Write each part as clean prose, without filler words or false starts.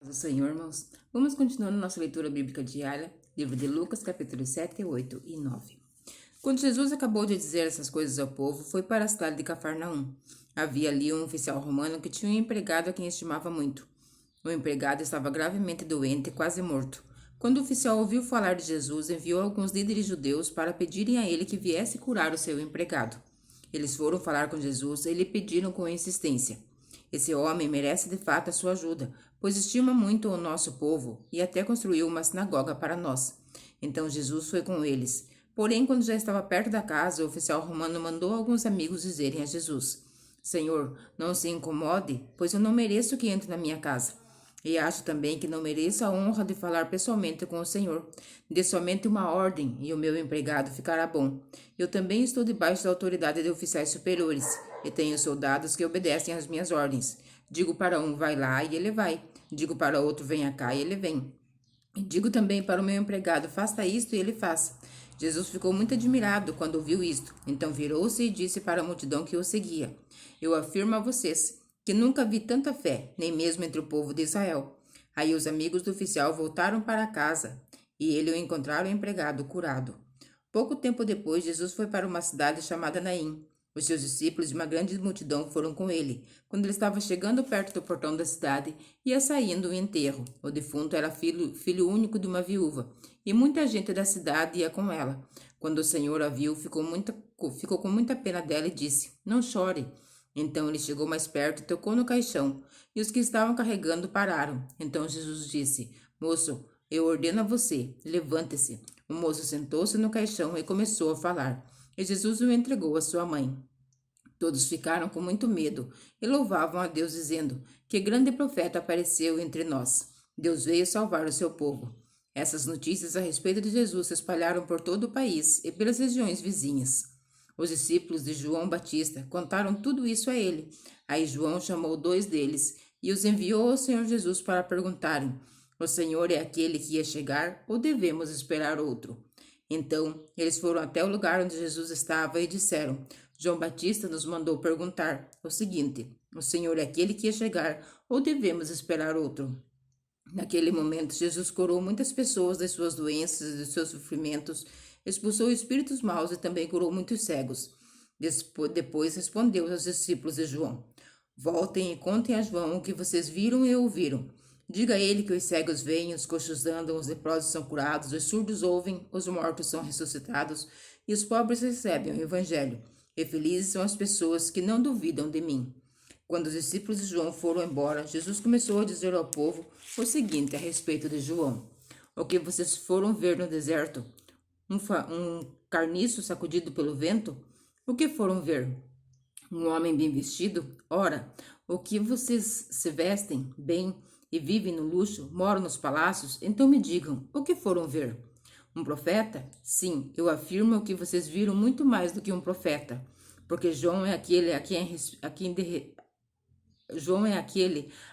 Do Senhor, irmãos, vamos continuando nossa leitura bíblica diária, livro de Lucas, capítulos 7, 8 e 9. Quando Jesus acabou de dizer essas coisas ao povo, foi para a cidade de Cafarnaum. Havia ali um oficial romano que tinha um empregado a quem estimava muito. O empregado estava gravemente doente e quase morto. Quando o oficial ouviu falar de Jesus, enviou alguns líderes judeus para pedirem a ele que viesse curar o seu empregado. Eles foram falar com Jesus e lhe pediram com insistência: esse homem merece de fato a sua ajuda, pois estima muito o nosso povo e até construiu uma sinagoga para nós. Então Jesus foi com eles. Porém, quando já estava perto da casa, o oficial romano mandou alguns amigos dizerem a Jesus: Senhor, não se incomode, pois eu não mereço que entre na minha casa. E acho também que não mereço a honra de falar pessoalmente com o Senhor. Dê somente uma ordem e o meu empregado ficará bom. Eu também estou debaixo da autoridade de oficiais superiores e tenho soldados que obedecem às minhas ordens. Digo para um, vai lá, e ele vai. Digo para outro, venha cá, e ele vem. E digo também para o meu empregado, faça isto, e ele faz. Jesus ficou muito admirado quando ouviu isto. Então virou-se e disse para a multidão que o seguia: Eu afirmo a vocês que nunca vi tanta fé, nem mesmo entre o povo de Israel. Aí os amigos do oficial voltaram para casa e ele o encontraram empregado, curado. Pouco tempo depois, Jesus foi para uma cidade chamada Naim. Os seus discípulos e uma grande multidão foram com ele. Quando ele estava chegando perto do portão da cidade, ia saindo o enterro. O defunto era filho único de uma viúva, e muita gente da cidade ia com ela. Quando o Senhor a viu, ficou com muita pena dela e disse: Não chore. Então ele chegou mais perto e tocou no caixão, e os que estavam carregando pararam. Então Jesus disse: Moço, eu ordeno a você, levante-se. O moço sentou-se no caixão e começou a falar, e Jesus o entregou à sua mãe. Todos ficaram com muito medo e louvavam a Deus, dizendo: Que grande profeta apareceu entre nós. Deus veio salvar o seu povo. Essas notícias a respeito de Jesus se espalharam por todo o país e pelas regiões vizinhas. Os discípulos de João Batista contaram tudo isso a ele. Aí João chamou 2 deles e os enviou ao Senhor Jesus para perguntarem: O Senhor é aquele que ia chegar ou devemos esperar outro? Então eles foram até o lugar onde Jesus estava e disseram: João Batista nos mandou perguntar o seguinte: O Senhor é aquele que ia chegar ou devemos esperar outro? Naquele momento, Jesus curou muitas pessoas das suas doenças e dos seus sofrimentos, expulsou espíritos maus e também curou muitos cegos. Depois respondeu aos discípulos de João: Voltem e contem a João o que vocês viram e ouviram. Diga a ele que os cegos veem, os coxos andam, os leprosos são curados, os surdos ouvem, os mortos são ressuscitados e os pobres recebem o evangelho. E felizes são as pessoas que não duvidam de mim. Quando os discípulos de João foram embora, Jesus começou a dizer ao povo o seguinte a respeito de João: O que vocês foram ver no deserto? Um carniço sacudido pelo vento? O que foram ver? Um homem bem vestido? Ora, o que vocês se vestem bem e vivem no luxo, moram nos palácios? Então me digam, o que foram ver? Um profeta? Sim, eu afirmo que vocês viram muito mais do que um profeta, porque João é aquele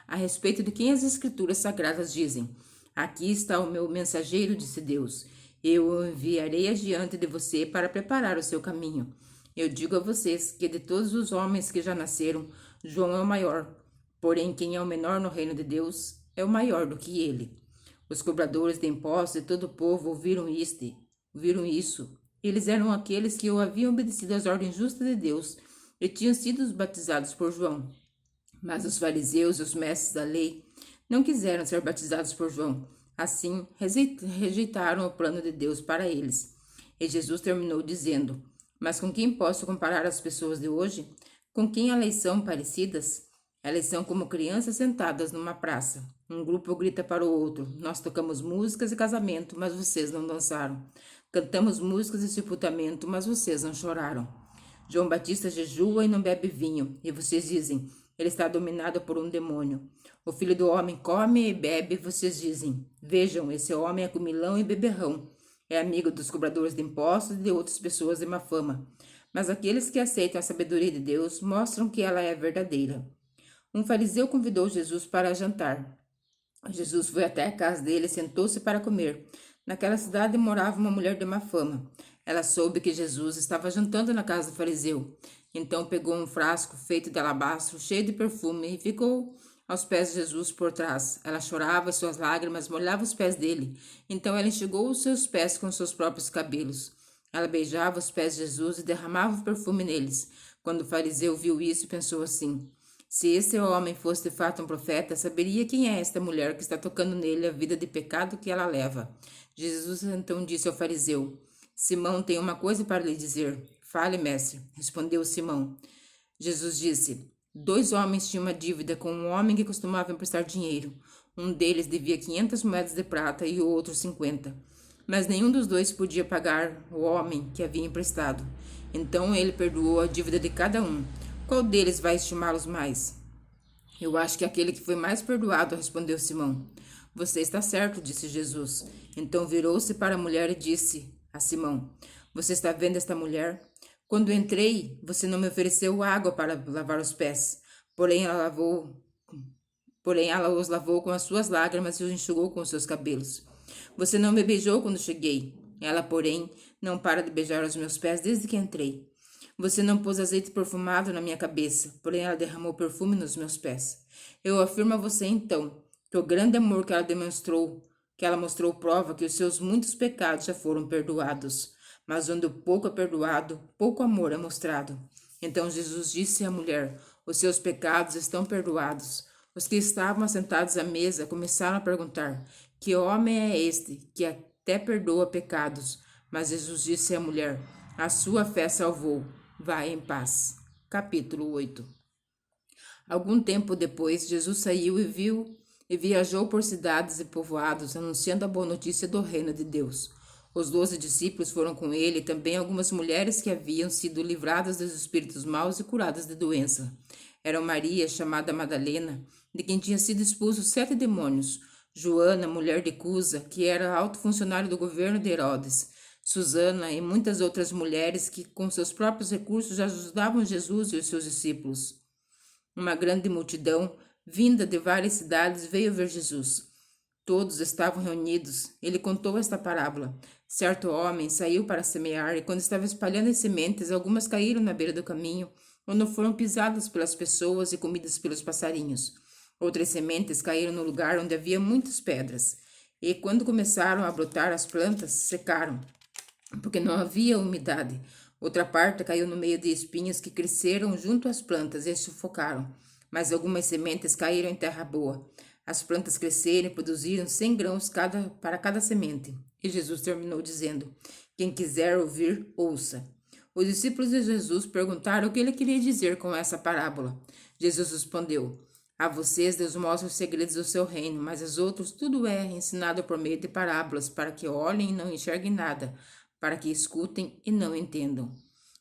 a respeito de quem as escrituras sagradas dizem: Aqui está o meu mensageiro, disse Deus. Eu o enviarei adiante de você para preparar o seu caminho. Eu digo a vocês que de todos os homens que já nasceram, João é o maior. Porém, quem é o menor no reino de Deus é o maior do que ele. Os cobradores de impostos de todo o povo ouviram isso. Eles eram aqueles que haviam obedecido às ordens justas de Deus e tinham sido batizados por João. Mas os fariseus e os mestres da lei não quiseram ser batizados por João. Assim, rejeitaram o plano de Deus para eles. E Jesus terminou dizendo: Mas com quem posso comparar as pessoas de hoje? Com quem elas são parecidas? Elas são como crianças sentadas numa praça. Um grupo grita para o outro: Nós tocamos músicas de casamento, mas vocês não dançaram. Cantamos músicas de sepultamento, mas vocês não choraram. João Batista jejua e não bebe vinho, e vocês dizem: Ele está dominado por um demônio. O filho do homem come e bebe, e vocês dizem: Vejam, esse homem é comilão e beberrão. É amigo dos cobradores de impostos e de outras pessoas de má fama. Mas aqueles que aceitam a sabedoria de Deus mostram que ela é verdadeira. Um fariseu convidou Jesus para jantar. Jesus foi até a casa dele e sentou-se para comer. Naquela cidade morava uma mulher de má fama. Ela soube que Jesus estava jantando na casa do fariseu. Então pegou um frasco feito de alabastro, cheio de perfume, e ficou aos pés de Jesus por trás. Ela chorava e suas lágrimas molhavam os pés dele. Então ela enxugou os seus pés com seus próprios cabelos. Ela beijava os pés de Jesus e derramava o perfume neles. Quando o fariseu viu isso, pensou assim: se este homem fosse de fato um profeta, saberia quem é esta mulher que está tocando nele a vida de pecado que ela leva. Jesus então disse ao fariseu: Simão tem uma coisa para lhe dizer. Fale, mestre, respondeu Simão. Jesus disse: 2 homens tinham uma dívida com um homem que costumava emprestar dinheiro. Um deles devia 500 moedas de prata e o outro 50. Mas nenhum dos dois podia pagar o homem que havia emprestado. Então ele perdoou a dívida de cada um. Qual deles vai estimá-los mais? Eu acho que aquele que foi mais perdoado, respondeu Simão. Você está certo, disse Jesus. Então virou-se para a mulher e disse a Simão: Você está vendo esta mulher? Quando entrei, você não me ofereceu água para lavar os pés. Porém ela os lavou com as suas lágrimas e os enxugou com os seus cabelos. Você não me beijou quando cheguei. Ela, porém, não para de beijar os meus pés desde que entrei. Você não pôs azeite perfumado na minha cabeça, porém ela derramou perfume nos meus pés. Eu afirmo a você, então, que o grande amor que ela mostrou prova que os seus muitos pecados já foram perdoados. Mas onde o pouco é perdoado, pouco amor é mostrado. Então Jesus disse à mulher: Os seus pecados estão perdoados. Os que estavam assentados à mesa começaram a perguntar: Que homem é este que até perdoa pecados? Mas Jesus disse à mulher: A sua fé salvou. Vai em paz. Capítulo 8. Algum tempo depois, Jesus saiu e viajou por cidades e povoados, anunciando a boa notícia do reino de Deus. Os 12 discípulos foram com ele e também algumas mulheres que haviam sido livradas dos espíritos maus e curadas de doença. Eram Maria, chamada Madalena, de quem tinha sido expulsos 7 demônios, Joana, mulher de Cusa, que era alto funcionário do governo de Herodes, Susana e muitas outras mulheres que, com seus próprios recursos, ajudavam Jesus e os seus discípulos. Uma grande multidão, vinda de várias cidades, veio ver Jesus. Todos estavam reunidos. Ele contou esta parábola. Certo homem saiu para semear e, quando estava espalhando as sementes, algumas caíram na beira do caminho, onde foram pisadas pelas pessoas e comidas pelos passarinhos. Outras sementes caíram no lugar onde havia muitas pedras, e, quando começaram a brotar as plantas, secaram, porque não havia umidade. Outra parte caiu no meio de espinhos que cresceram junto às plantas e as sufocaram. Mas algumas sementes caíram em terra boa. As plantas cresceram e produziram 100 grãos para cada semente. E Jesus terminou dizendo: Quem quiser ouvir, ouça. Os discípulos de Jesus perguntaram o que ele queria dizer com essa parábola. Jesus respondeu: A vocês Deus mostra os segredos do seu reino, mas aos outros tudo é ensinado por meio de parábolas, para que olhem e não enxerguem nada, para que escutem e não entendam.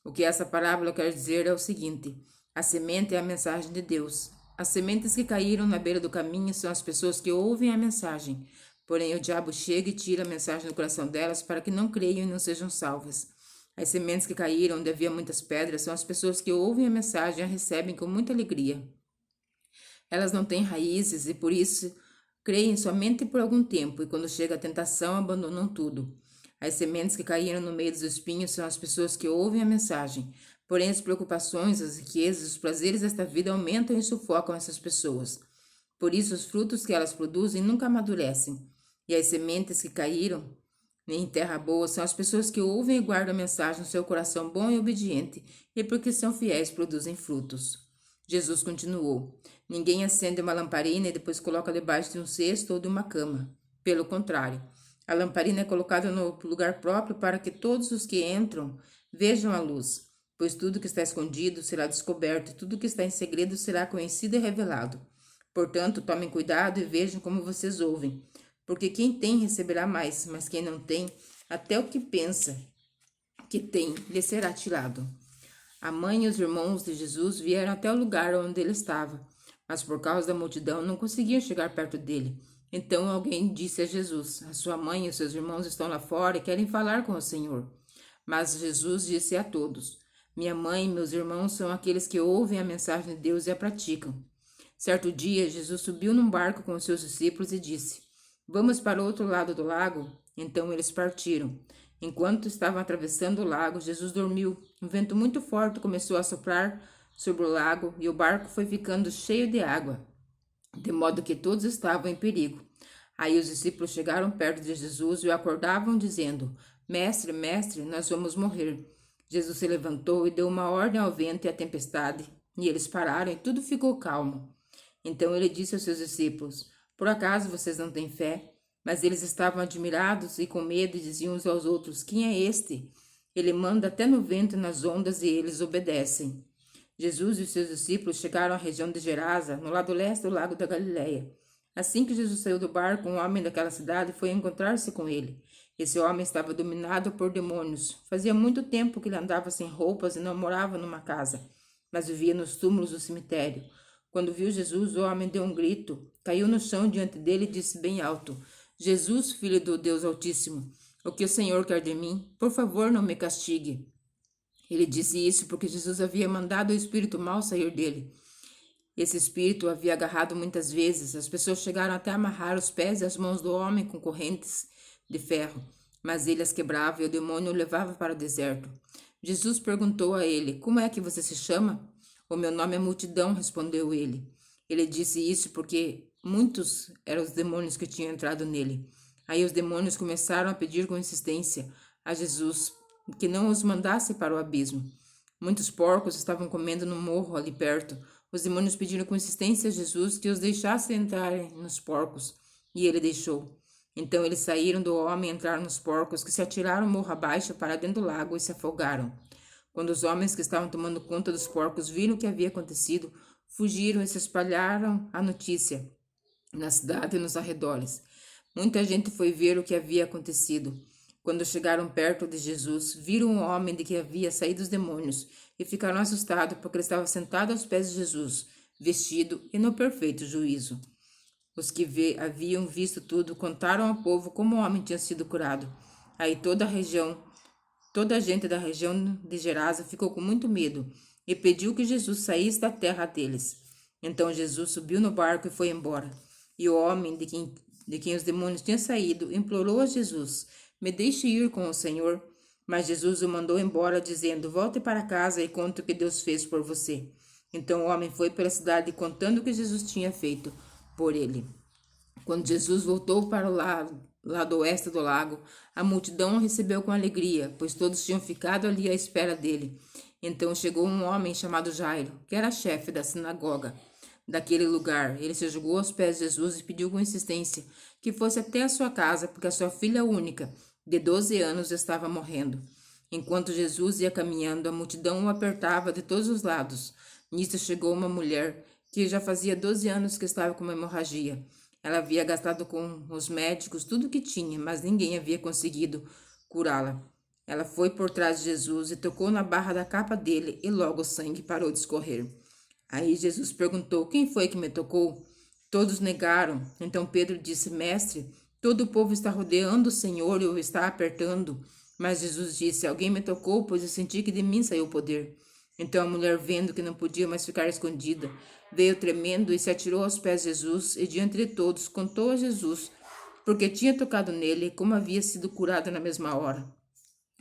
O que essa parábola quer dizer é o seguinte: a semente é a mensagem de Deus. As sementes que caíram na beira do caminho são as pessoas que ouvem a mensagem. Porém, o diabo chega e tira a mensagem do coração delas para que não creiam e não sejam salvas. As sementes que caíram onde havia muitas pedras são as pessoas que ouvem a mensagem e a recebem com muita alegria. Elas não têm raízes e, por isso, creem somente por algum tempo e, quando chega a tentação, abandonam tudo. As sementes que caíram no meio dos espinhos são as pessoas que ouvem a mensagem. Porém, as preocupações, as riquezas, os prazeres desta vida aumentam e sufocam essas pessoas. Por isso, os frutos que elas produzem nunca amadurecem. E as sementes que caíram em terra boa são as pessoas que ouvem e guardam a mensagem no seu coração bom e obediente, e porque são fiéis produzem frutos. Jesus continuou: Ninguém acende uma lamparina e depois coloca debaixo de um cesto ou de uma cama. Pelo contrário, a lamparina é colocada no lugar próprio para que todos os que entram vejam a luz. Pois tudo que está escondido será descoberto, e tudo que está em segredo será conhecido e revelado. Portanto, tomem cuidado e vejam como vocês ouvem, porque quem tem receberá mais, mas quem não tem, até o que pensa que tem, lhe será tirado. A mãe e os irmãos de Jesus vieram até o lugar onde ele estava, mas por causa da multidão não conseguiam chegar perto dele. Então alguém disse a Jesus: A sua mãe e os seus irmãos estão lá fora e querem falar com o Senhor. Mas Jesus disse a todos: Minha mãe e meus irmãos são aqueles que ouvem a mensagem de Deus e a praticam. Certo dia, Jesus subiu num barco com os seus discípulos e disse: Vamos para o outro lado do lago? Então eles partiram. Enquanto estavam atravessando o lago, Jesus dormiu. Um vento muito forte começou a soprar sobre o lago e o barco foi ficando cheio de água. de modo que todos estavam em perigo. Aí os discípulos chegaram perto de Jesus e o acordavam, dizendo: Mestre, mestre, nós vamos morrer. Jesus se levantou e deu uma ordem ao vento e à tempestade, e eles pararam e tudo ficou calmo. Então ele disse aos seus discípulos: Por acaso vocês não têm fé? Mas eles estavam admirados e com medo e diziam uns aos outros: Quem é este? Ele manda até no vento e nas ondas e eles obedecem. Jesus e os seus discípulos chegaram à região de Gerasa, no lado leste do lago da Galileia. Assim que Jesus saiu do barco, um homem daquela cidade foi encontrar-se com ele. Esse homem estava dominado por demônios. Fazia muito tempo que ele andava sem roupas e não morava numa casa, mas vivia nos túmulos do cemitério. Quando viu Jesus, o homem deu um grito, caiu no chão diante dele e disse bem alto: Jesus, filho do Deus Altíssimo, o que o Senhor quer de mim? Por favor, não me castigue. Ele disse isso porque Jesus havia mandado o espírito mau sair dele. Esse espírito o havia agarrado muitas vezes. As pessoas chegaram até amarrar os pés e as mãos do homem com correntes de ferro, mas ele as quebrava e o demônio o levava para o deserto. Jesus perguntou a ele: Como é que você se chama? O meu nome é Multidão, respondeu ele. Ele disse isso porque muitos eram os demônios que tinham entrado nele. Aí os demônios começaram a pedir com insistência a Jesus que não os mandasse para o abismo. Muitos porcos estavam comendo no morro ali perto. Os demônios pediram com insistência a Jesus que os deixasse entrar nos porcos, e ele deixou. Então eles saíram do homem e entraram nos porcos, que se atiraram morro abaixo para dentro do lago e se afogaram. Quando os homens que estavam tomando conta dos porcos viram o que havia acontecido, fugiram e se espalharam a notícia na cidade e nos arredores. Muita gente foi ver o que havia acontecido. Quando chegaram perto de Jesus, viram um homem de que havia saído os demônios e ficaram assustados porque ele estava sentado aos pés de Jesus, vestido e no perfeito juízo. Os que haviam visto tudo contaram ao povo como o homem tinha sido curado. Aí toda a gente da região de Gerasa ficou com muito medo e pediu que Jesus saísse da terra deles. Então Jesus subiu no barco e foi embora. E o homem de quem os demônios tinham saído implorou a Jesus: Me deixe ir com o Senhor. Mas Jesus o mandou embora, dizendo: Volte para casa e conte o que Deus fez por você. Então o homem foi pela cidade contando o que Jesus tinha feito por ele. Quando Jesus voltou para o lado oeste do lago, a multidão o recebeu com alegria, pois todos tinham ficado ali à espera dele. Então chegou um homem chamado Jairo, que era chefe da sinagoga daquele lugar. Ele se jogou aos pés de Jesus e pediu com insistência que fosse até a sua casa, porque a sua filha única, de 12 anos, estava morrendo. Enquanto Jesus ia caminhando, a multidão o apertava de todos os lados. Nisso chegou uma mulher que já fazia 12 anos que estava com uma hemorragia. Ela havia gastado com os médicos tudo o que tinha, mas ninguém havia conseguido curá-la. Ela foi por trás de Jesus e tocou na barra da capa dele, e logo o sangue parou de escorrer. Aí Jesus perguntou: Quem foi que me tocou? Todos negaram. Então Pedro disse: Mestre, todo o povo está rodeando o Senhor e o está apertando. Mas Jesus disse: Alguém me tocou, pois eu senti que de mim saiu o poder. Então a mulher, vendo que não podia mais ficar escondida, veio tremendo e se atirou aos pés de Jesus e diante de todos contou a Jesus porque tinha tocado nele, como havia sido curada na mesma hora.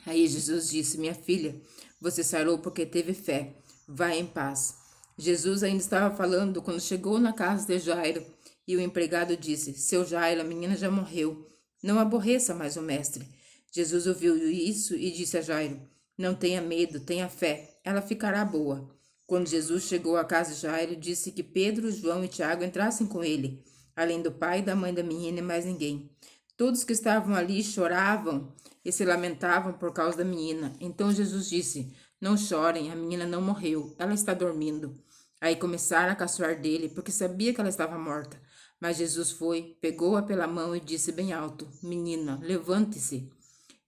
Aí Jesus disse: Minha filha, você sarou porque teve fé. Vá em paz. Jesus ainda estava falando quando chegou na casa de Jairo, e o empregado disse: Seu Jairo, a menina já morreu. Não aborreça mais o mestre. Jesus ouviu isso e disse a Jairo: Não tenha medo, tenha fé. Ela ficará boa. Quando Jesus chegou à casa de Jairo, disse que Pedro, João e Tiago entrassem com ele, além do pai e da mãe da menina e mais ninguém. Todos que estavam ali choravam e se lamentavam por causa da menina. Então Jesus disse: Não chorem, a menina não morreu, ela está dormindo. Aí começaram a caçoar dele, porque sabia que ela estava morta. Mas Jesus foi, pegou-a pela mão e disse bem alto: Menina, levante-se.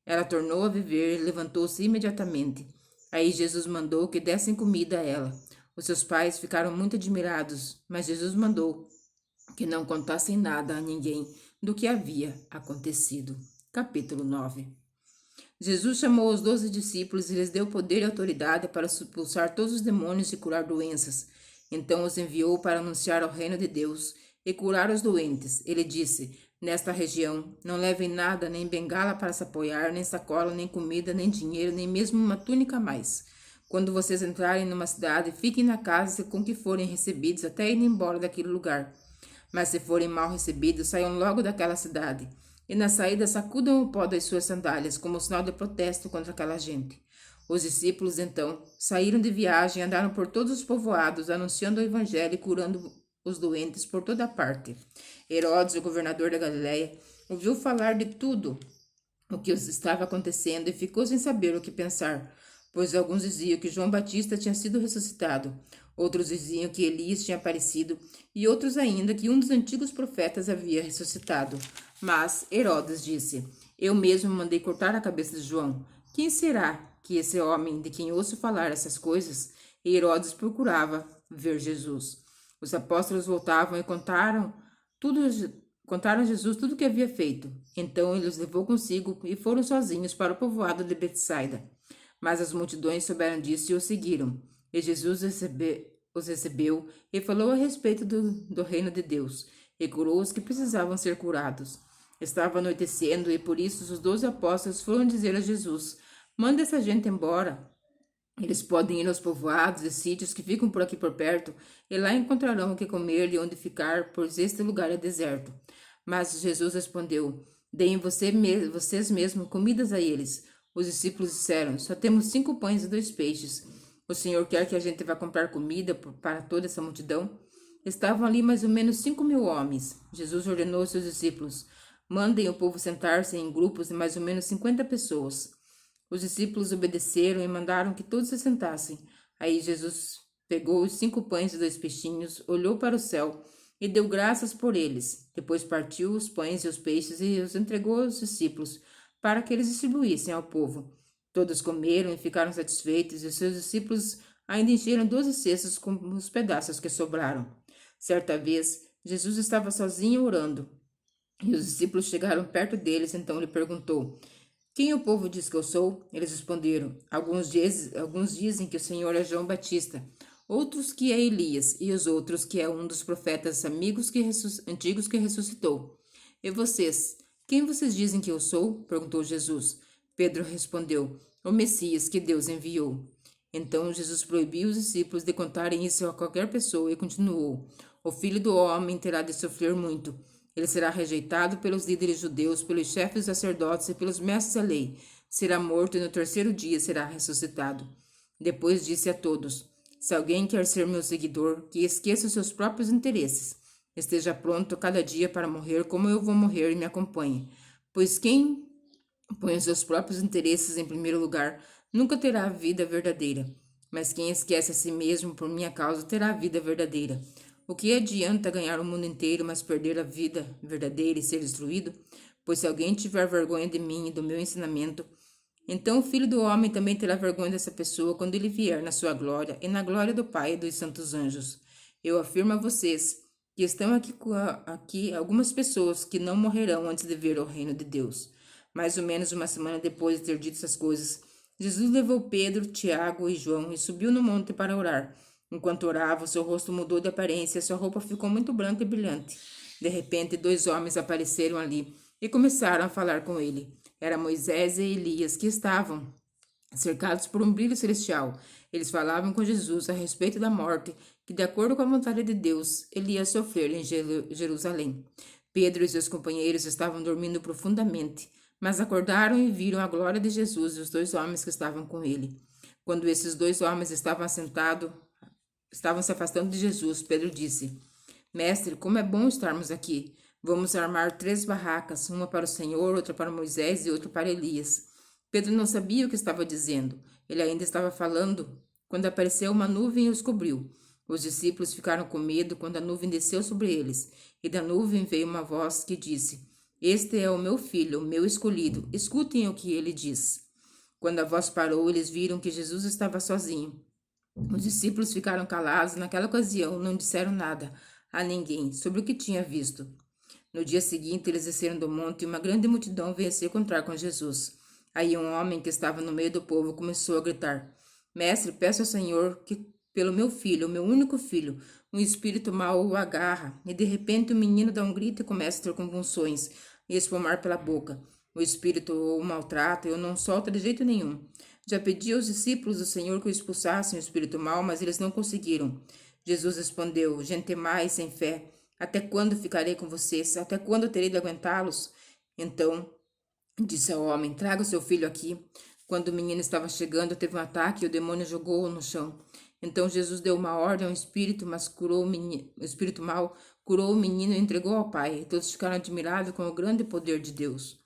Ela tornou a viver e levantou-se imediatamente. Aí Jesus mandou que dessem comida a ela. Os seus pais ficaram muito admirados, mas Jesus mandou que não contassem nada a ninguém do que havia acontecido. Capítulo 9. Jesus chamou os 12 discípulos e lhes deu poder e autoridade para expulsar todos os demônios e curar doenças. Então os enviou para anunciar o reino de Deus e curar os doentes. Ele disse: Nesta região, não levem nada, nem bengala para se apoiar, nem sacola, nem comida, nem dinheiro, nem mesmo uma túnica a mais. Quando vocês entrarem numa cidade, fiquem na casa com que forem recebidos até ir embora daquele lugar. Mas se forem mal recebidos, saiam logo daquela cidade. E na saída sacudam o pó das suas sandálias, como sinal de protesto contra aquela gente. Os discípulos, então, saíram de viagem e andaram por todos os povoados, anunciando o evangelho e curando os doentes por toda parte. Herodes, o governador da Galiléia, ouviu falar de tudo o que estava acontecendo e ficou sem saber o que pensar, pois alguns diziam que João Batista tinha sido ressuscitado, outros diziam que Elias tinha aparecido e outros ainda que um dos antigos profetas havia ressuscitado. Mas Herodes disse: Eu mesmo mandei cortar a cabeça de João. Quem será que esse homem de quem ouço falar essas coisas? E Herodes procurava ver Jesus. Os apóstolos voltavam e contaram a Jesus tudo o que havia feito. Então ele os levou consigo e foram sozinhos para o povoado de Betsaida. Mas as multidões souberam disso e o seguiram. E Jesus os recebeu e falou a respeito do reino de Deus, e curou os que precisavam ser curados. Estava anoitecendo e por isso os 12 apóstolos foram dizer a Jesus: Manda essa gente embora. Eles podem ir aos povoados e sítios que ficam por aqui por perto, e lá encontrarão o que comer e onde ficar, pois este lugar é deserto. Mas Jesus respondeu: Deem vocês mesmos comidas a eles. Os discípulos disseram: Só temos 5 pães e 2 peixes. O Senhor quer que a gente vá comprar comida para toda essa multidão? Estavam ali mais ou menos 5.000 homens. Jesus ordenou aos seus discípulos: Mandem o povo sentar-se em grupos de mais ou menos 50 pessoas. Os discípulos obedeceram e mandaram que todos se sentassem. Aí Jesus pegou os 5 pães e 2 peixinhos, olhou para o céu e deu graças por eles. Depois partiu os pães e os peixes e os entregou aos discípulos, para que eles distribuíssem ao povo. Todos comeram e ficaram satisfeitos, e os seus discípulos ainda encheram 12 cestos com os pedaços que sobraram. Certa vez, Jesus estava sozinho orando, e os discípulos chegaram perto deles, então ele perguntou: Quem o povo diz que eu sou? Eles responderam: Alguns dizem que o Senhor é João Batista, outros que é Elias, e os outros que é um dos profetas antigos que ressuscitou. E vocês? Quem vocês dizem que eu sou? Perguntou Jesus. Pedro respondeu: O Messias que Deus enviou. Então Jesus proibiu os discípulos de contarem isso a qualquer pessoa e continuou: O Filho do Homem terá de sofrer muito. Ele será rejeitado pelos líderes judeus, pelos chefes sacerdotes e pelos mestres da lei. Será morto e no terceiro dia será ressuscitado. Depois disse a todos: Se alguém quer ser meu seguidor, que esqueça os seus próprios interesses. Esteja pronto cada dia para morrer como eu vou morrer e me acompanhe. Pois quem põe os seus próprios interesses em primeiro lugar nunca terá a vida verdadeira. Mas quem esquece a si mesmo por minha causa terá a vida verdadeira. O que adianta ganhar o mundo inteiro, mas perder a vida verdadeira e ser destruído? Pois se alguém tiver vergonha de mim e do meu ensinamento, então o Filho do Homem também terá vergonha dessa pessoa quando ele vier na sua glória e na glória do Pai e dos santos anjos. Eu afirmo a vocês que estão aqui algumas pessoas que não morrerão antes de ver o reino de Deus. Mais ou menos uma semana depois de ter dito essas coisas, Jesus levou Pedro, Tiago e João e subiu no monte para orar. Enquanto orava, seu rosto mudou de aparência e sua roupa ficou muito branca e brilhante. De repente, 2 homens apareceram ali e começaram a falar com ele. Era Moisés e Elias, que estavam cercados por um brilho celestial. Eles falavam com Jesus a respeito da morte, que, de acordo com a vontade de Deus, ele ia sofrer em Jerusalém. Pedro e seus companheiros estavam dormindo profundamente, mas acordaram e viram a glória de Jesus e os 2 homens que estavam com ele. Quando esses 2 homens estavam se afastando de Jesus, Pedro disse: Mestre, como é bom estarmos aqui. Vamos armar 3 barracas, uma para o Senhor, outra para Moisés e outra para Elias. Pedro não sabia o que estava dizendo. Ele ainda estava falando quando apareceu uma nuvem e os cobriu. Os discípulos ficaram com medo quando a nuvem desceu sobre eles, e da nuvem veio uma voz que disse: Este é o meu filho, o meu escolhido. Escutem o que ele diz. Quando a voz parou, eles viram que Jesus estava sozinho. Os discípulos ficaram calados e naquela ocasião não disseram nada a ninguém sobre o que tinha visto. No dia seguinte, eles desceram do monte e uma grande multidão veio se encontrar com Jesus. Aí um homem que estava no meio do povo começou a gritar: Mestre, peço ao Senhor que, pelo meu filho, o meu único filho, um espírito mau o agarra, e de repente o menino dá um grito e começa a ter convulsões e espumar pela boca. O espírito o maltrata e o não solta de jeito nenhum. Já pedi aos discípulos do Senhor que o expulsassem o espírito mau, mas eles não conseguiram. Jesus respondeu: Gente má e sem fé, Até quando ficarei com vocês? Até quando terei de aguentá-los? Então disse ao homem: Traga o seu filho aqui. Quando o menino estava chegando, teve um ataque e o demônio jogou-o no chão. Então Jesus deu uma ordem ao espírito, mas curou o espírito mau, curou o menino e entregou ao pai. E todos ficaram admirados com o grande poder de Deus.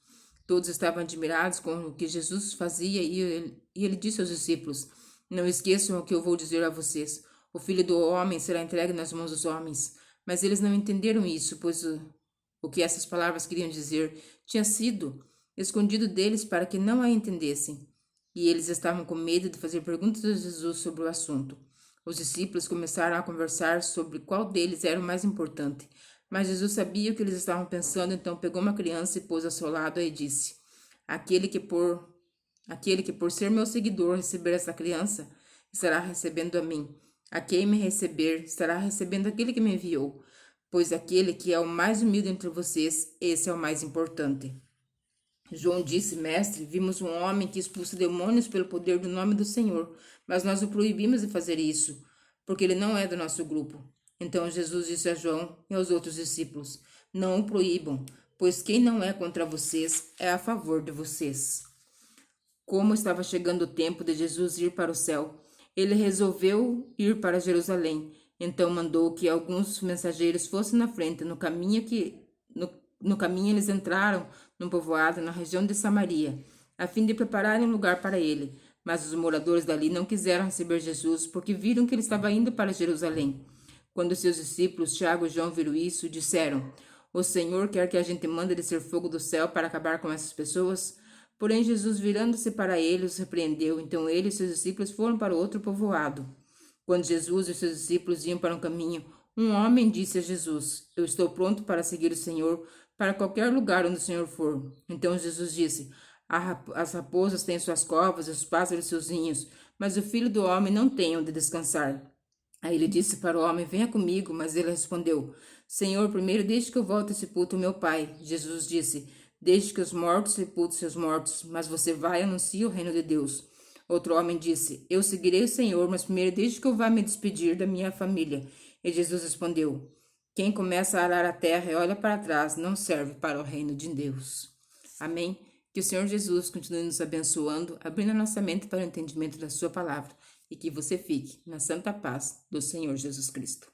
Todos estavam admirados com o que Jesus fazia e ele disse aos discípulos: Não esqueçam o que eu vou dizer a vocês. O filho do homem será entregue nas mãos dos homens. Mas eles não entenderam isso, pois o que essas palavras queriam dizer tinha sido escondido deles para que não a entendessem. E eles estavam com medo de fazer perguntas a Jesus sobre o assunto. Os discípulos começaram a conversar sobre qual deles era o mais importante. Mas Jesus sabia o que eles estavam pensando, então pegou uma criança e pôs ao seu lado e disse: Aquele que por ser meu seguidor receber essa criança, estará recebendo a mim. A quem me receber, estará recebendo aquele que me enviou. Pois aquele que é o mais humilde entre vocês, esse é o mais importante. João disse: Mestre, vimos um homem que expulsa demônios pelo poder do nome do Senhor, mas nós o proibimos de fazer isso, porque ele não é do nosso grupo. Então Jesus disse a João e aos outros discípulos: Não o proíbam, pois quem não é contra vocês é a favor de vocês. Como estava chegando o tempo de Jesus ir para o céu, ele resolveu ir para Jerusalém. Então mandou que alguns mensageiros fossem na frente. No caminho eles entraram num povoado na região de Samaria, a fim de prepararem um lugar para ele. Mas os moradores dali não quiseram receber Jesus, porque viram que ele estava indo para Jerusalém. Quando seus discípulos, Tiago e João, viram isso, disseram: O Senhor quer que a gente mande descer fogo do céu para acabar com essas pessoas? Porém, Jesus, virando-se para eles, os repreendeu. Então ele e seus discípulos foram para outro povoado. Quando Jesus e seus discípulos iam para um caminho, um homem disse a Jesus: Eu estou pronto para seguir o Senhor para qualquer lugar onde o Senhor for. Então Jesus disse: As raposas têm suas covas e os pássaros seus ninhos, mas o filho do homem não tem onde descansar. Aí ele disse para o homem: Venha comigo. Mas ele respondeu: Senhor, primeiro deixe que eu volte e sepulte o meu pai. Jesus disse: Deixe que os mortos sepultem seus mortos, mas você vai e anuncie o reino de Deus. Outro homem disse: Eu seguirei o Senhor, mas primeiro deixe que eu vá me despedir da minha família. E Jesus respondeu: Quem começa a arar a terra e olha para trás não serve para o reino de Deus. Amém? Que o Senhor Jesus continue nos abençoando, abrindo a nossa mente para o entendimento da sua palavra e que você fique na santa paz do Senhor Jesus Cristo.